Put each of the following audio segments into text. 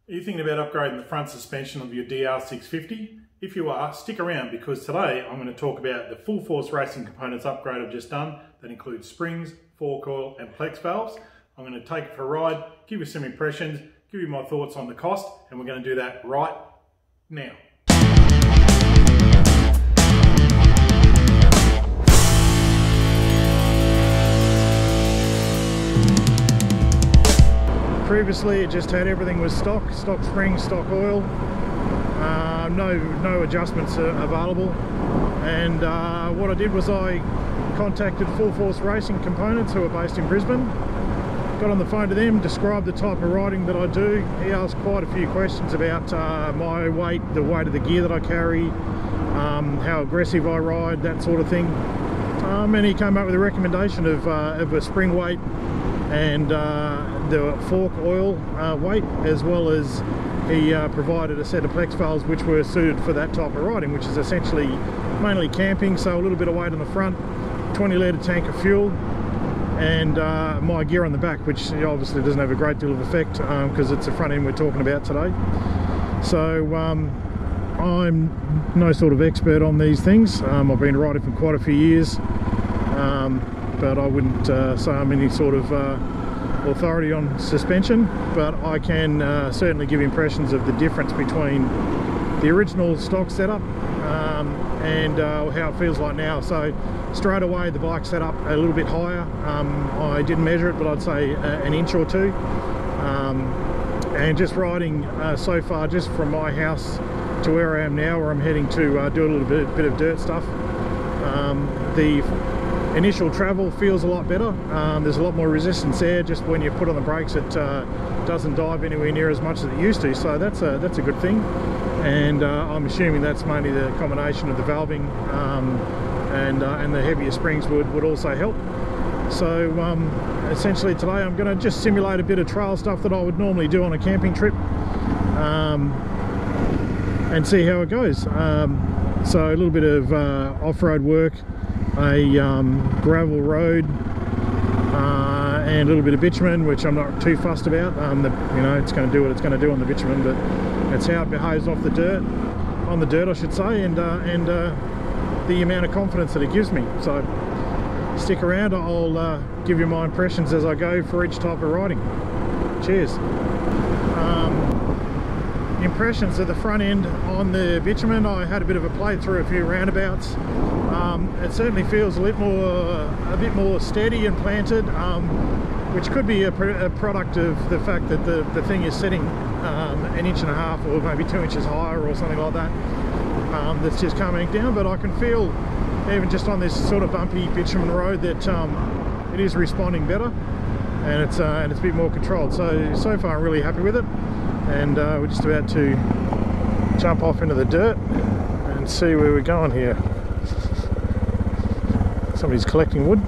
Are you thinking about upgrading the front suspension of your DR650? If you are, stick around because today I'm going to talk about the Full Force Racing Components upgrade I've just done that includes springs, fork oil and plex valves. I'm going to take it for a ride, give you some impressions, give you my thoughts on the cost, and we're going to do that right now. Previously it just had everything was stock springs, stock oil, no adjustments available, and what I did was I contacted Full Force Racing Components, who are based in Brisbane, got on the phone to them, described the type of riding that I do. He asked quite a few questions about my weight, the weight of the gear that I carry, how aggressive I ride, that sort of thing, and he came up with a recommendation of a spring weight and the fork oil weight, as well as he provided a set of plex valves which were suited for that type of riding, which is essentially mainly camping, so a little bit of weight on the front, 20 litre tank of fuel, and my gear on the back, which obviously doesn't have a great deal of effect because it's the front end we're talking about today. So I'm no sort of expert on these things. I've been riding for quite a few years, but I wouldn't say I'm any sort of authority on suspension, but I can certainly give impressions of the difference between the original stock setup and how it feels like now. So straight away the bike set up a little bit higher. I didn't measure it, but I'd say an inch or two, and just riding so far just from my house to where I am now, where I'm heading to do a little bit of dirt stuff, the initial travel feels a lot better. There's a lot more resistance there. Just when you put on the brakes, it doesn't dive anywhere near as much as it used to, so that's a good thing. And I'm assuming that's mainly the combination of the valving and the heavier springs would also help. So essentially today I'm going to just simulate a bit of trail stuff that I would normally do on a camping trip, and see how it goes. So a little bit of off-road work, a gravel road, and a little bit of bitumen, which I'm not too fussed about. You know, it's going to do what it's going to do on the bitumen, but it's how it behaves off the dirt, on the dirt I should say, and the amount of confidence that it gives me. So stick around, I'll give you my impressions as I go for each type of riding. Cheers. Impressions of the front end on the bitumen, I had a bit of a play through a few roundabouts. It certainly feels a bit more steady and planted, which could be a product of the fact that the thing is sitting an inch and a half or maybe 2 inches higher or something like that, that's just coming down. But I can feel, even just on this sort of bumpy bitumen road, that it is responding better, and it's a bit more controlled. So far I'm really happy with it, and we're just about to jump off into the dirt and see where we're going here. Somebody's collecting wood.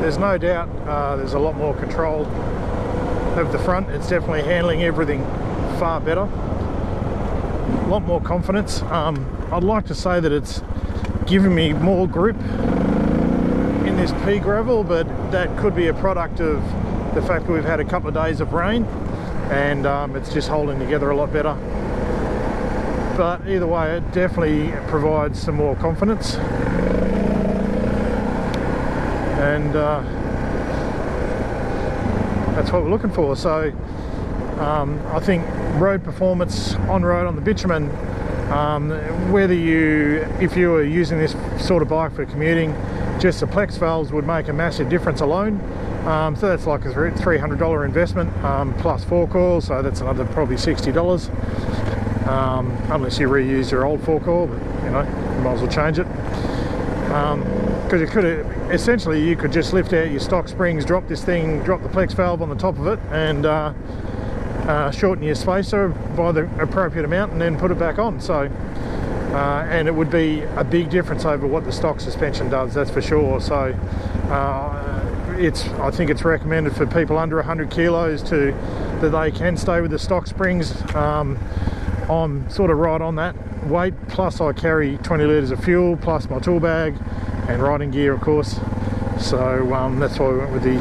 There's no doubt there's a lot more control of the front. It's definitely handling everything far better, a lot more confidence. I'd like to say that it's giving me more grip in this pea gravel, but that could be a product of the fact that we've had a couple of days of rain, and it's just holding together a lot better. But either way, it definitely provides some more confidence, and that's what we're looking for. So I think road performance on road on the bitumen, if you were using this sort of bike for commuting, just the plex valves would make a massive difference alone. So that's like a $300 investment, plus fork oil, so that's another probably $60, unless you reuse your old fork oil, but you know, you might as well change it. Because you could just lift out your stock springs, drop the plex valve on the top of it, and shorten your spacer by the appropriate amount, and then put it back on. So and it would be a big difference over what the stock suspension does, that's for sure. So I think it's recommended for people under 100 kilos to that they can stay with the stock springs. I'm sort of right on that weight, plus I carry 20 litres of fuel, plus my tool bag and riding gear, of course. So that's why we went with the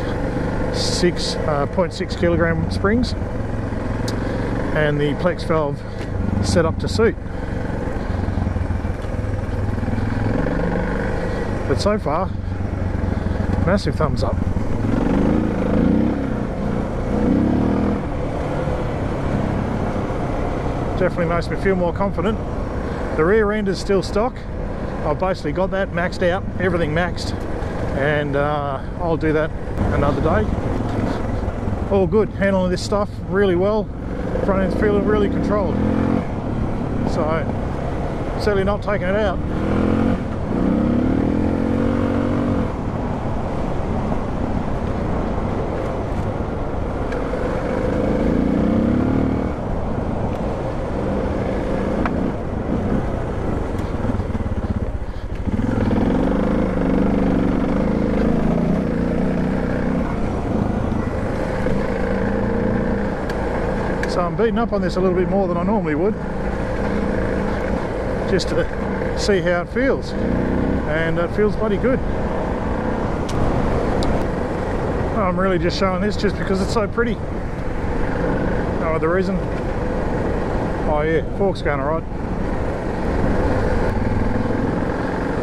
0.6 kilogram springs and the Plex valve set up to suit. But so far, massive thumbs up. Definitely makes me feel more confident. The rear end is still stock. I've basically got that maxed out, everything maxed, and I'll do that another day. All good, handling this stuff really well. Front end's feeling really controlled. So, certainly not taking it out. So I'm beating up on this a little bit more than I normally would, just to see how it feels, and it feels bloody good. I'm really just showing this just because it's so pretty. No other reason. Oh yeah, fork's going alright.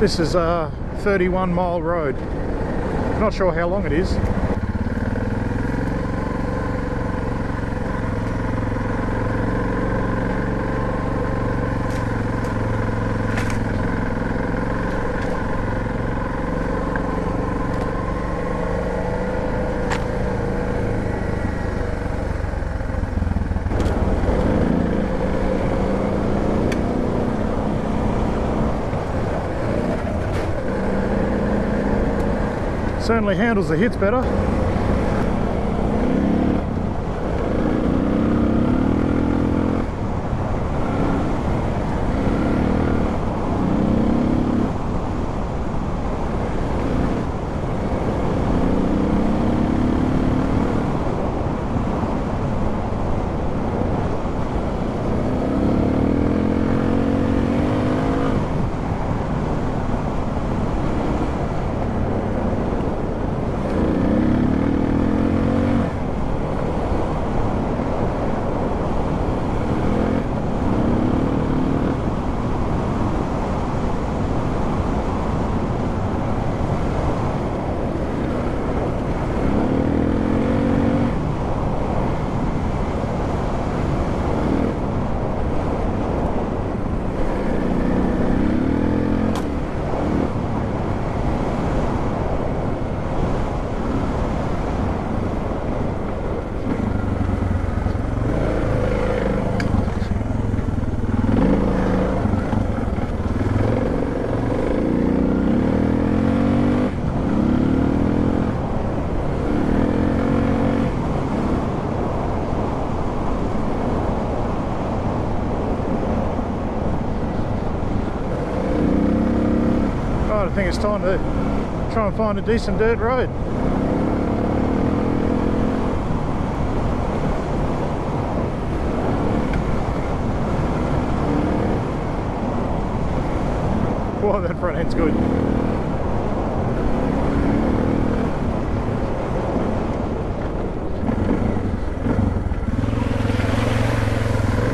This is a 31-mile road. Not sure how long it is. Certainly handles the hits better. I think it's time to try and find a decent dirt road. Wow, that front end's good.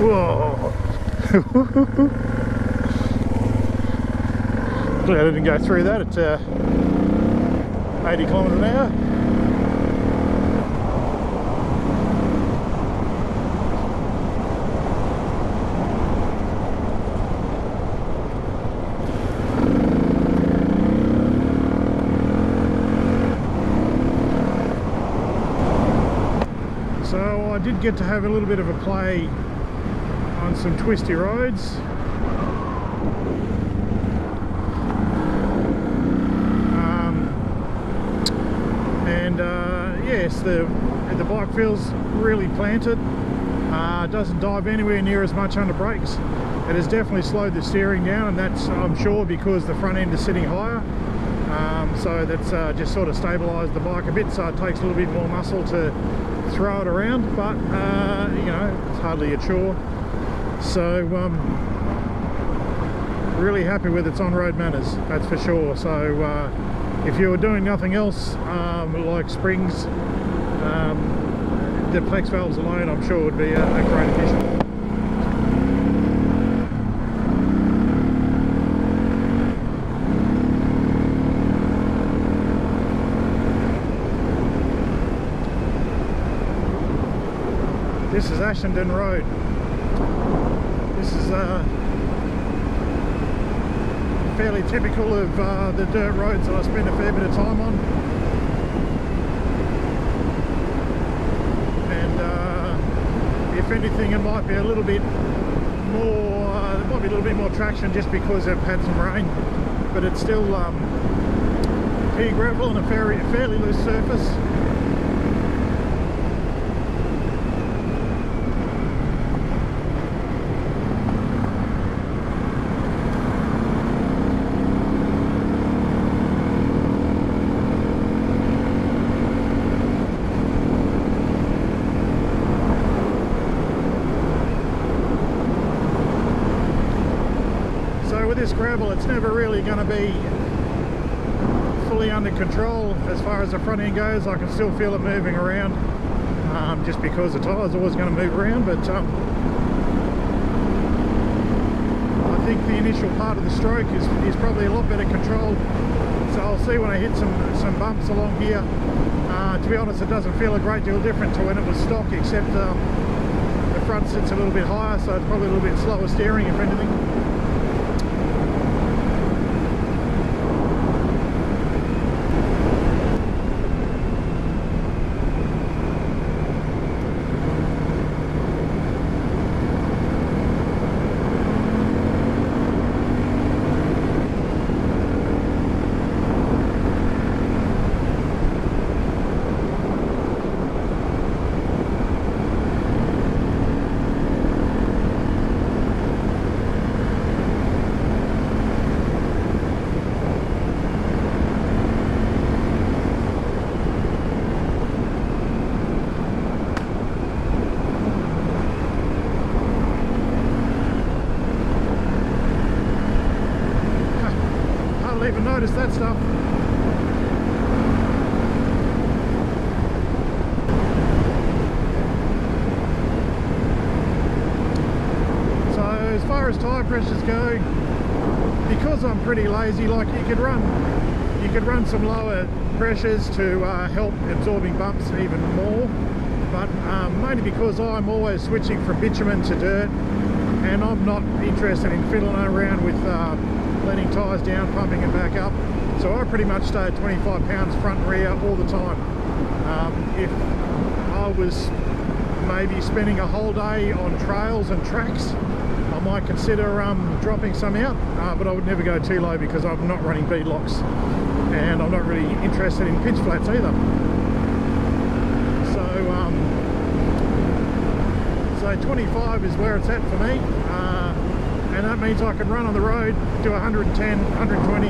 Whoa. Glad I didn't go through that at 80 kilometres an hour. So I did get to have a little bit of a play on some twisty roads. Yes, the bike feels really planted. Doesn't dive anywhere near as much under brakes. It has definitely slowed the steering down, and that's, I'm sure, because the front end is sitting higher. So that's just sort of stabilised the bike a bit, so it takes a little bit more muscle to throw it around, but you know, it's hardly a chore. So really happy with its on-road manners, that's for sure. So if you're doing nothing else, like springs, the Plex valves alone, I'm sure would be a great addition. This is Ashenden Road. This is fairly typical of the dirt roads that I spend a fair bit of time on. And if anything, it might be a little bit more, there might be a little bit more traction just because they've had some rain, but it's still pea gravel and a fairly loose surface. This gravel, it's never really going to be fully under control as far as the front end goes. I can still feel it moving around, just because the tyre's always going to move around, but I think the initial part of the stroke is probably a lot better controlled. So I'll see when I hit some bumps along here. To be honest, it doesn't feel a great deal different to when it was stock, except the front sits a little bit higher, so it's probably a little bit slower steering if anything. Even notice that stuff. So as far as tyre pressures go, because I'm pretty lazy, like you could run some lower pressures to help absorbing bumps even more, but mainly because I'm always switching from bitumen to dirt, and I'm not interested in fiddling around with letting tyres down, pumping it back up. So I pretty much stay at 25 pounds front and rear all the time. If I was maybe spending a whole day on trails and tracks, I might consider dropping some out, but I would never go too low because I'm not running beadlocks and I'm not really interested in pitch flats either. So 25 is where it's at for me. And that means I can run on the road, do 110, 120,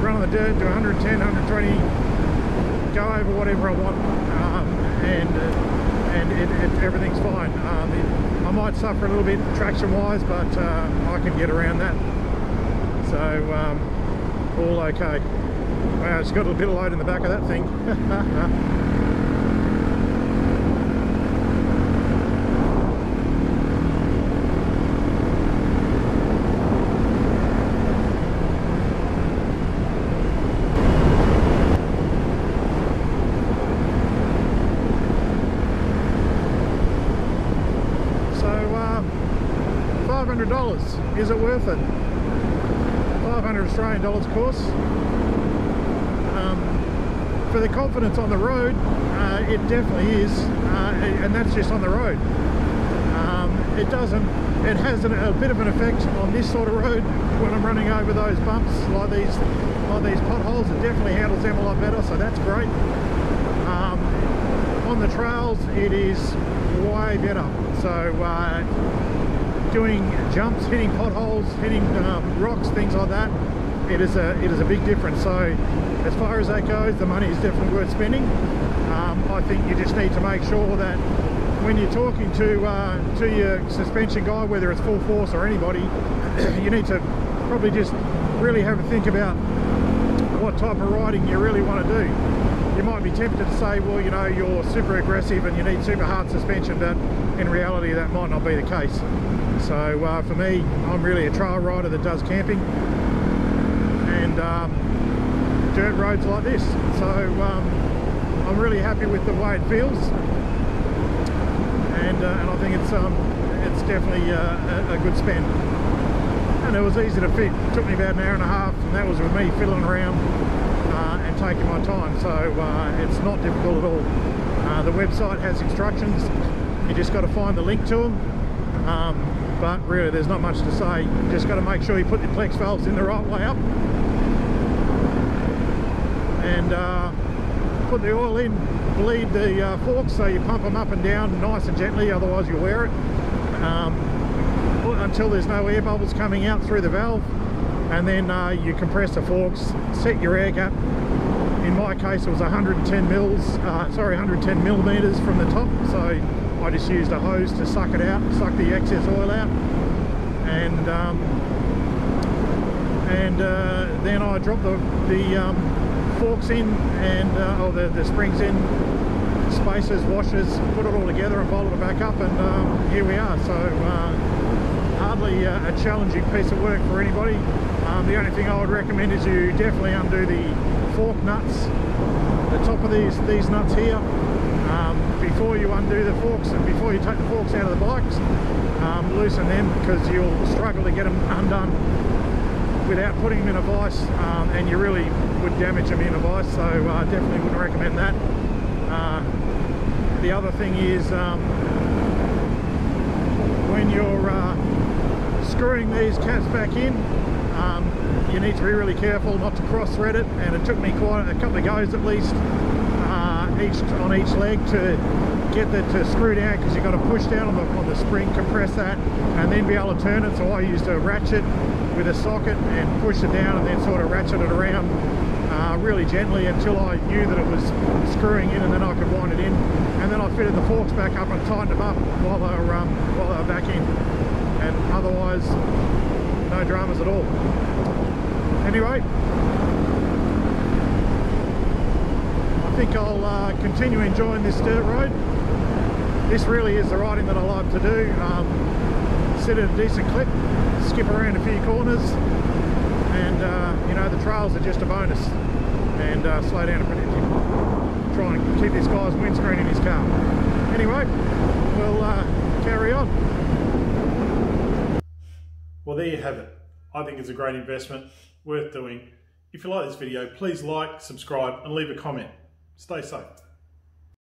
run on the dirt, do 110, 120, go over whatever I want, and everything's fine. I might suffer a little bit traction-wise, but I can get around that. So all okay. Wow, it's got a bit of load in the back of that thing. $500, is it worth it? 500 Australian dollars, of course. For the confidence on the road, it definitely is, and that's just on the road. It has a bit of an effect on this sort of road when I'm running over those bumps like these potholes. It definitely handles them a lot better, so that's great. On the trails, it is way better. So doing jumps, hitting potholes, hitting rocks, things like that, it is a big difference. So as far as that goes, the money is definitely worth spending. I think you just need to make sure that when you're talking to your suspension guy, whether it's Full Force or anybody, you need to probably just really have a think about what type of riding you really want to do. You might be tempted to say, well, you know, you're super aggressive and you need super hard suspension, but in reality that might not be the case. So for me, I'm really a trail rider that does camping and dirt roads like this. So I'm really happy with the way it feels, and I think it's definitely a good spend. And it was easy to fit. It took me about an hour and a half, and that was with me fiddling around and taking my time. So it's not difficult at all. The website has instructions. You just got to find the link to them. But really, there's not much to say. You just got to make sure you put the flex valves in the right way up, and put the oil in, bleed the forks, so you pump them up and down nice and gently, otherwise you'll wear it, until there's no air bubbles coming out through the valve, and then you compress the forks, set your air gap. In my case, it was 110 millimeters from the top, so I just used a hose to suck it out, suck the excess oil out, and then I dropped the forks in, and the springs in, spacers, washers, put it all together and bolted it back up, and here we are. So hardly a challenging piece of work for anybody. The only thing I would recommend is you definitely undo the fork nuts, the top of these nuts here, before you undo the forks, and before you take the forks out of the bikes. Loosen them, because you'll struggle to get them undone without putting them in a vise, and you really would damage them in a vise, so definitely wouldn't recommend that. The other thing is, when you're screwing these caps back in, you need to be really careful not to cross thread it, and it took me quite a couple of goes at least, on each leg, to get that to screw down, because you've got to push down on the spring, compress that, and then be able to turn it. So I used a ratchet with a socket and push it down, and then sort of ratchet it around really gently until I knew that it was screwing in, and then I could wind it in, and then I fitted the forks back up and tightened them up while they were back in, and otherwise no dramas at all. Anyway, I think I'll continue enjoying this dirt road. This really is the riding that I like to do. Sit at a decent clip, skip around a few corners, and you know, the trails are just a bonus. And slow down a bit, try and keep this guy's windscreen in his car. Anyway, we'll carry on. Well, there you have it. I think it's a great investment, worth doing. If you like this video, please like, subscribe, and leave a comment. Stay safe.